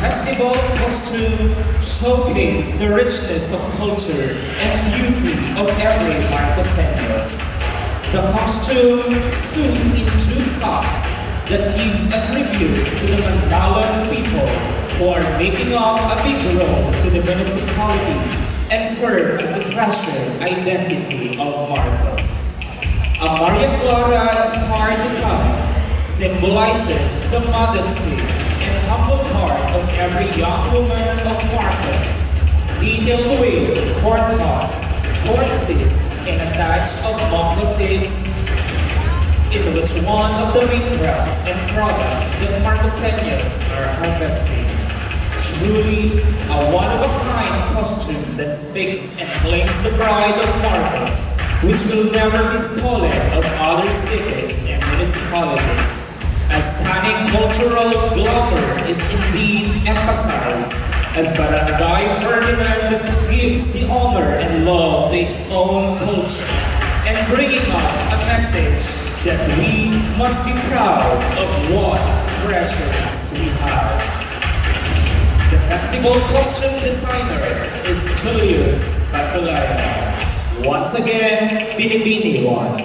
festival costume showcase the richness of culture and beauty of every Marcoseños. The costume suit in June socks that gives a tribute to the Mandalan people who are making up a big role to the municipality and serve as a treasured identity of Marcos. A Maria Clara inspired design symbolizes the modesty and humble heart of every young woman of Marcos, detailed with court husk, court seats, and attached of mango seats, in which one of the main crops and products that Marcoseños are harvesting. Truly a one-of-a-kind costume that speaks and claims the pride of Marcos, which will never be stolen of other cities and municipalities. As stunning cultural glamour is indeed emphasized, as Barangay Ferdinand gives the honor and love to its own culture, and bringing up a message that we must be proud of what treasures we have. The festival costume designer is Julius Batulayan. Once again, Binibini one.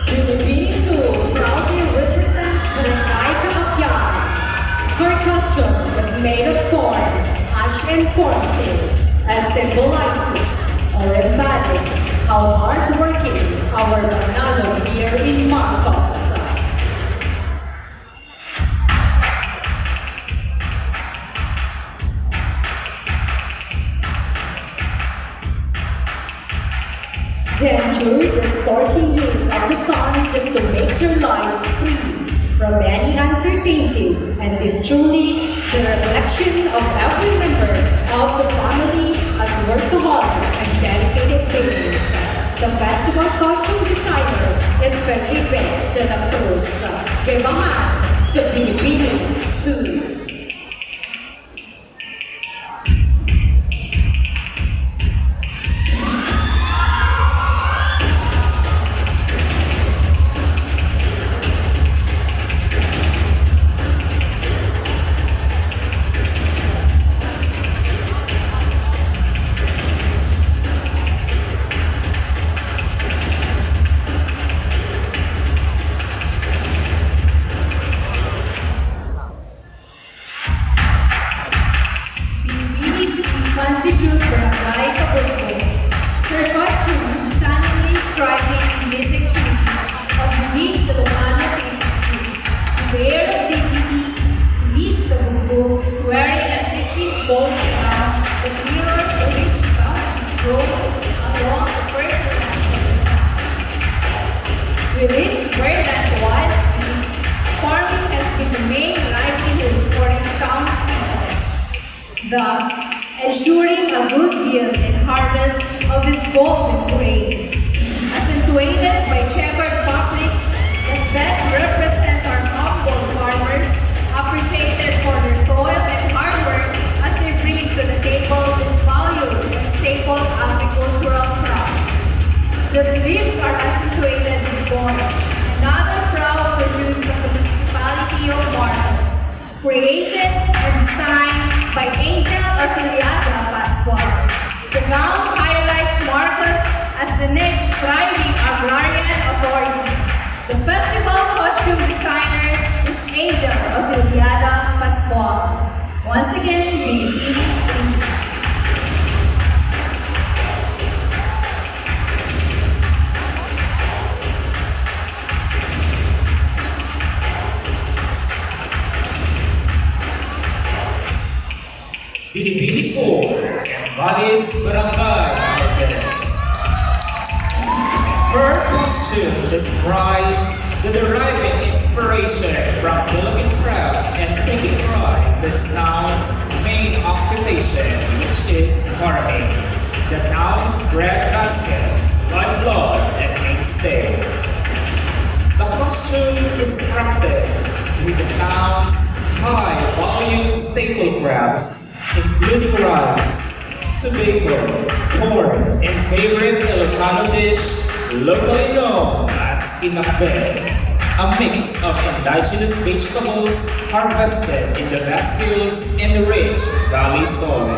Binibini 2 proudly represents Barangay Kaapyan. Her costume was made of corn, ash and corn seed, and symbolizes or embodies how hardworking our Manalo here in Marcos. They endured the scorching heat of the sun just to make their lives free from any uncertainties, and is truly the reflection of every member of the family as workaholic and dedicated parents. The festival costume designer is Felipe de la Cruz. Give a hand to Binibini 2. Constitute Barangay Cabulco. Her costume is stunningly striking in this extreme of unique Ilocano tapestry. Aware of dignity, Miss Cabulco is wearing a sickening bold gown that mirrors the rich bounties grown along the first dimension. With its verdant wild fields, farming has been the main livelihood for its townspeople. Thus, ensuring a good yield and harvest of this golden grains, accentuated by checkered fabrics that best represent our humble farmers, appreciated for their toil and hard work as they bring to the table this valued and staple agricultural crops. The sleeves are accentuated with gold, another proud produce of the municipality of Marcos, created and designed by Angel Auxiliada Pascual. The gown highlights Marcos as the next thriving agrarian authority. The festival costume designer is Angel Auxiliada Pascual. Once again, Binibini 2. Binibini 4 embodies Barangay Marquez. Her costume describes the deriving inspiration from Philippine craft and taking pride in this town's main occupation, which is farming. The town's breadbasket, lifeblood, and mainstay. The costume is crafted with the town's high-volume staple crops, including rice, tobacco, corn, and favorite Ilocano dish locally known as pinakbet, a a mix of indigenous vegetables harvested in the vast fields in the rich valley soil.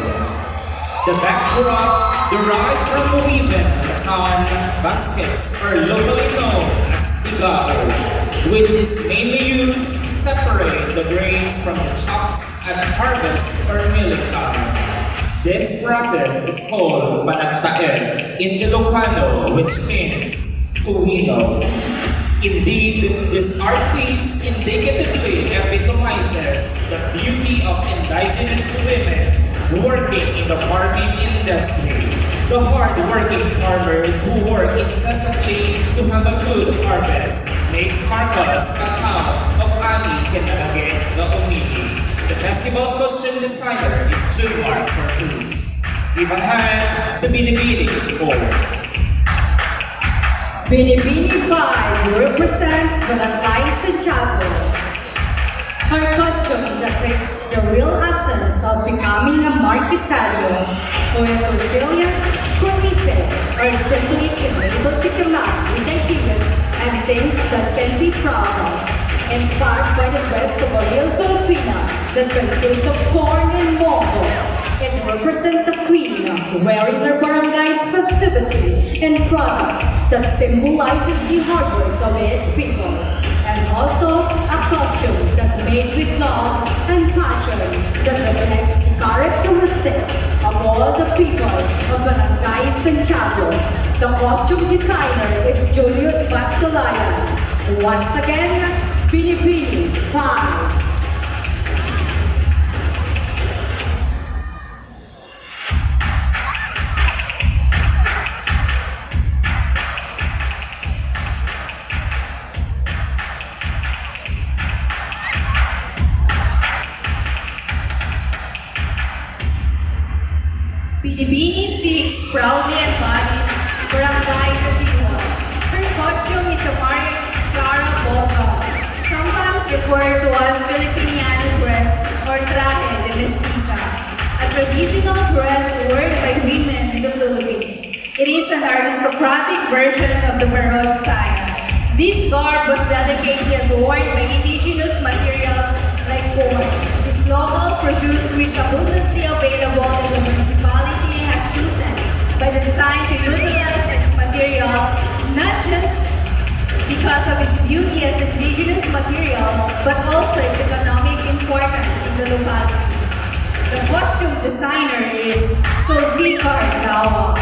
The backdrop derived from weaving rattan baskets are locally known as bigao, which is mainly used to separate the grains from the chops and harvest or milling time. This process is called panagtae in Ilocano, which means tuwino. Indeed, this art piece indicatively epitomizes the beauty of indigenous women working in the farming industry, the hard-working farmers who work incessantly to have a good harvest, makes Marcos a town of Ani Kinalagay na umili. The festival costume designer is Junmar Cruz. Give a hand to Binibini 4. Binibini 5 represents Barangay Santiago. Her costume depicts the real essence of becoming a Marquesario, who is resilient, committed, or simply able to come up with ideas and things that can be proud of. Inspired by the dress of a real Filipina that consists of corn and mogo, it represents the queen wearing her barangay's festivity and products that symbolizes the hard work of its people, and also a costume that made with love and passion that reflects the characteristics of all the people of Barangay Santiago. The costume designer is Julius Bactolayan. Once again, Binibini 5. Binibini 6 proudly embodies Barangay Katiwa. Her costume is a Maria Clara Boga, sometimes referred to as Filipiniana dress or traje de mestiza, a traditional dress worn by women in the Philippines. It is an aristocratic version of the Barod saya. This garb was dedicated and worn by indigenous materials like corn. This local produce which abundantly available in the municipality has chosen by design to utilize its material not just because of its beauty as indigenous material, but also its economic importance in the locality. The costume designer is Solvicar Dawa.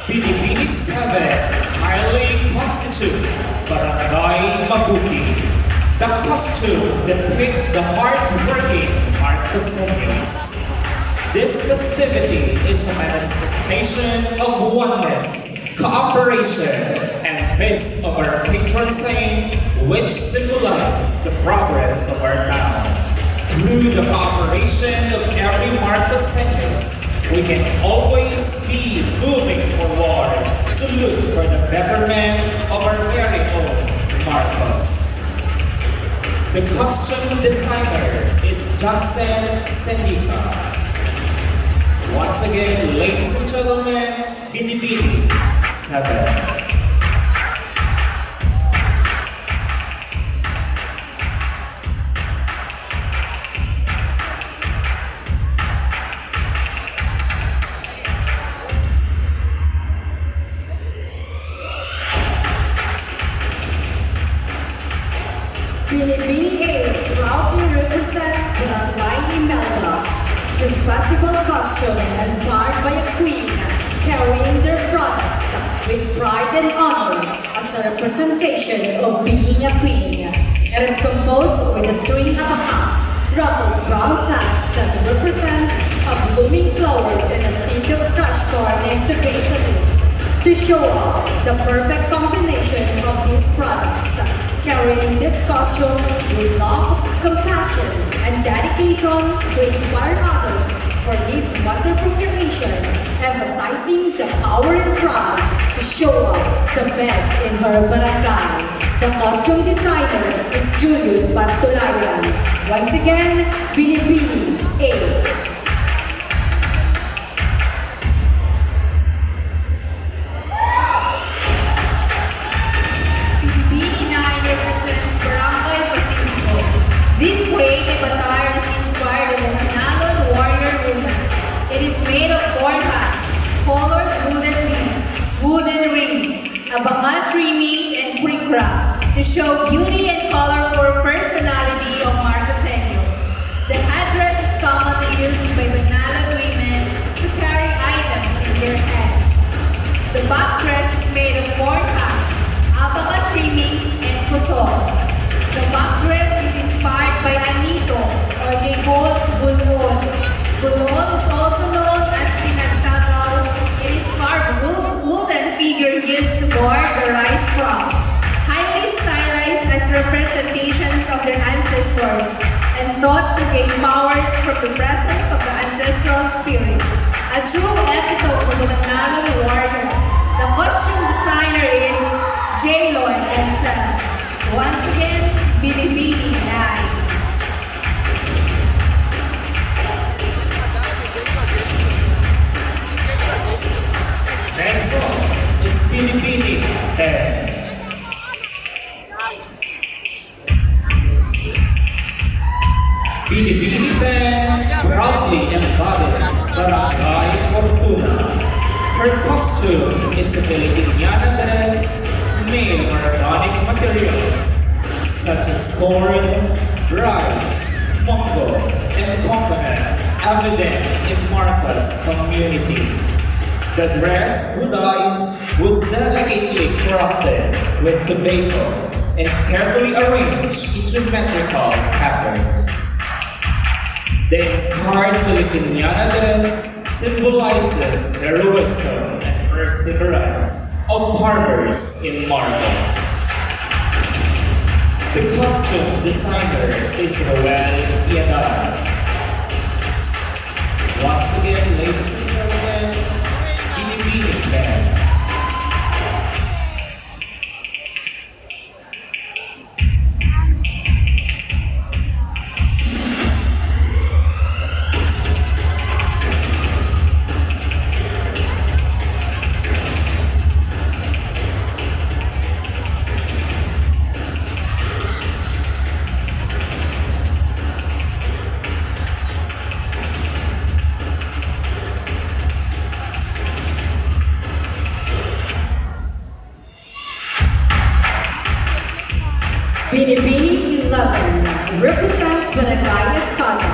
Binibini 7 highly constitute Barangay Mabuti. The costume depicts the hard-working Marcoseños. This festivity is a manifestation of oneness, cooperation, and feast of our patron saint, which symbolize the progress of our town. Through the cooperation of every Marcoseños, we can always be moving forward to look for the betterment of our very own Marcos. The costume designer is Johnson Sendica. Once again, ladies and gentlemen, Binibini 7. Binibini 8 proudly represents Barangay Imelda. This festival costume inspired by a queen carrying their products with pride and honor as a representation of being a queen. It is composed with a string at the top, ruffles brown sacks that represent a blooming flowers and a seed of crushed corn integrated to show off the perfect combination of these products. Carrying this costume with love, compassion, and dedication to inspire others for this wonderful creation, emphasizing the power and pride to show up the best in her barangay. The costume designer is Julius Bartulayan. Once again, Binibini 8. This creative attire is inspired by the Manalon warrior woman. It is made of corn husks, colored wooden leaves, wooden ring, abaca trimmings, and brick wrap to show beauty and colorful personality of Marcoseños. The headdress is commonly used by Manalon women to carry items in their head. The back dress is made of corn husks, abaca trimmings, and kusol. The back dress is inspired by anito, or they call bulon. Bulon is also known as tinagtagaw. It is carved wooden figures used to board the rice crop, highly stylized as representations of their ancestors, and thought to gain powers from the presence of the ancestral spirit. A true epitome of a Manalon warrior. The costume designer is J. Lloyd and Son. Once again, Binibini 9. Next song is Binibini 10. Binibini 10 proudly embodies Barangay Fortuna. Her costume is a Filipiniana dress made of organic materials such as corn, rice, mango, and coconut, evident in Marcos community. The dress was delicately crafted with tobacco and carefully arranged in geometrical patterns. The inspired Filipiniana dress symbolizes heroism and perseverance of farmers in Marcos. The costume designer is Roel Piedad. Once again, ladies and gentlemen, Binibini 10. Binibini 11 represents Barangay Escada.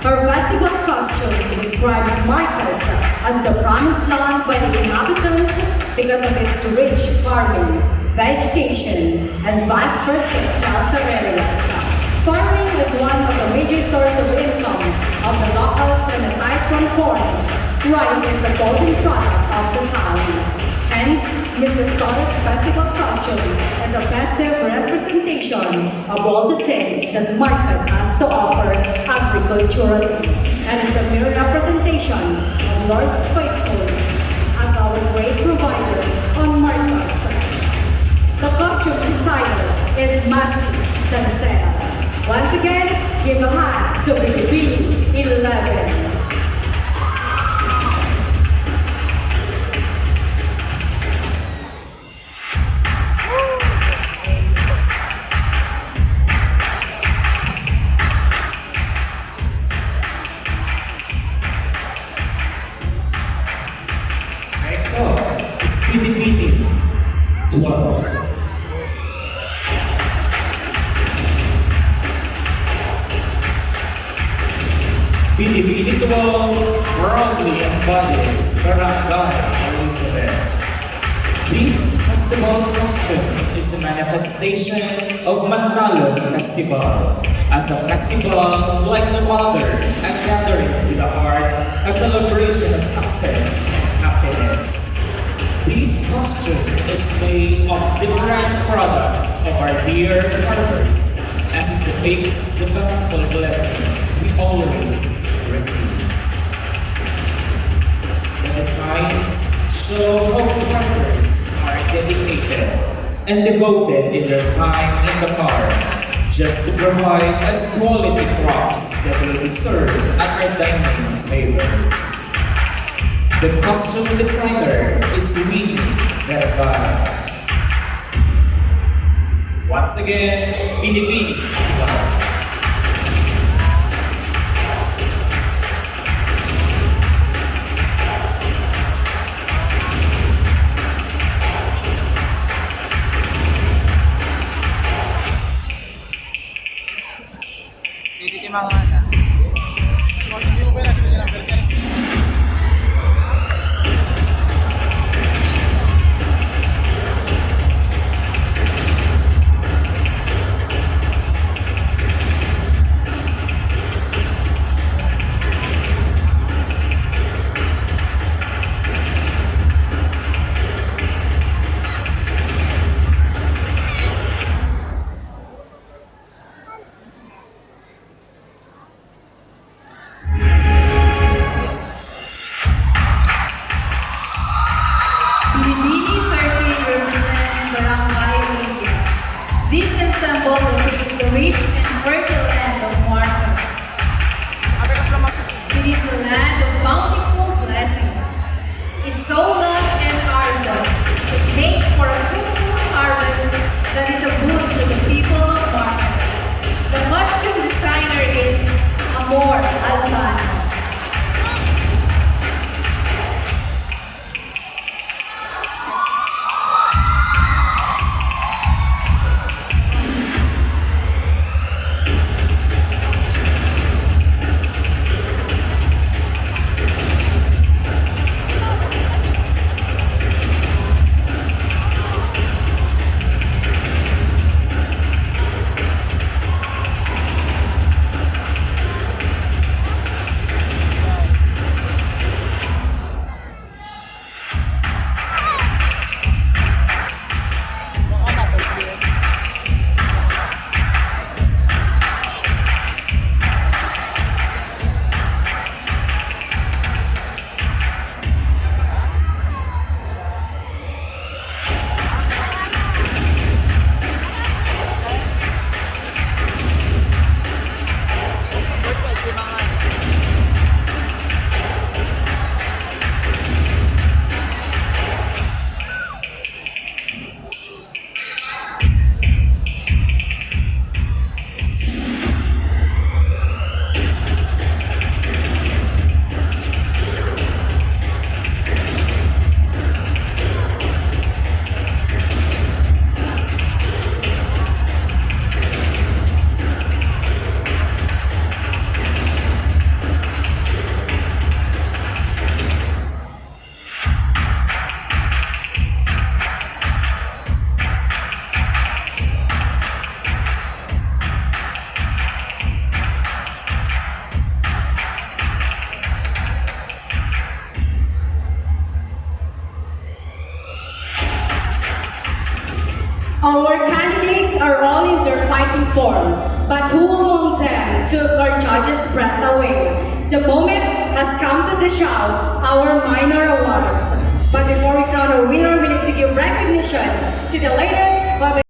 Her festival costume describes Marcos as the promised land by the inhabitants because of its rich farming, vegetation, and vast fertile areas. Farming is one of the major sources of income of the locals, and aside from corn, rice is the golden product of the town. Hence, Mr. Scholars Festival costume is a festive representation of all the things that Marcus has to offer agriculturally, and is a mere representation of Lord's faithful as our great provider on Marcus. The costume designer is Masi Tansera. Once again, give a hand to BB11. Next up, it's BB 12. BB 12 proudly embodies Barangay Elizabeth. This festival costume is a manifestation of Manalon Festival. As a festival like no other, a gathering with the heart, a celebration of success and happiness. This costume is made of different products of our dear farmers, as it depicts the bountiful blessings we always receive. The designs show how farmers are dedicated and devoted in their time in the farm just to provide us quality crops that will be served at our dining tables. The costume designer is Winnie Vergara. Once again, Binibini. Binibini 13 represents Barangay India. This ensemble depicts the rich and fertile land of Marcos. It is a land of bountiful blessing. It's so lush and ardent. It makes for a fruitful harvest that is a boon to the people of Marcos. The costume designer is Amor Albano. Our candidates are all in their fighting form, but who among them took our judges' breath away? The moment has come to shout our minor awards. But before we crown our winner, we need to give recognition to the latest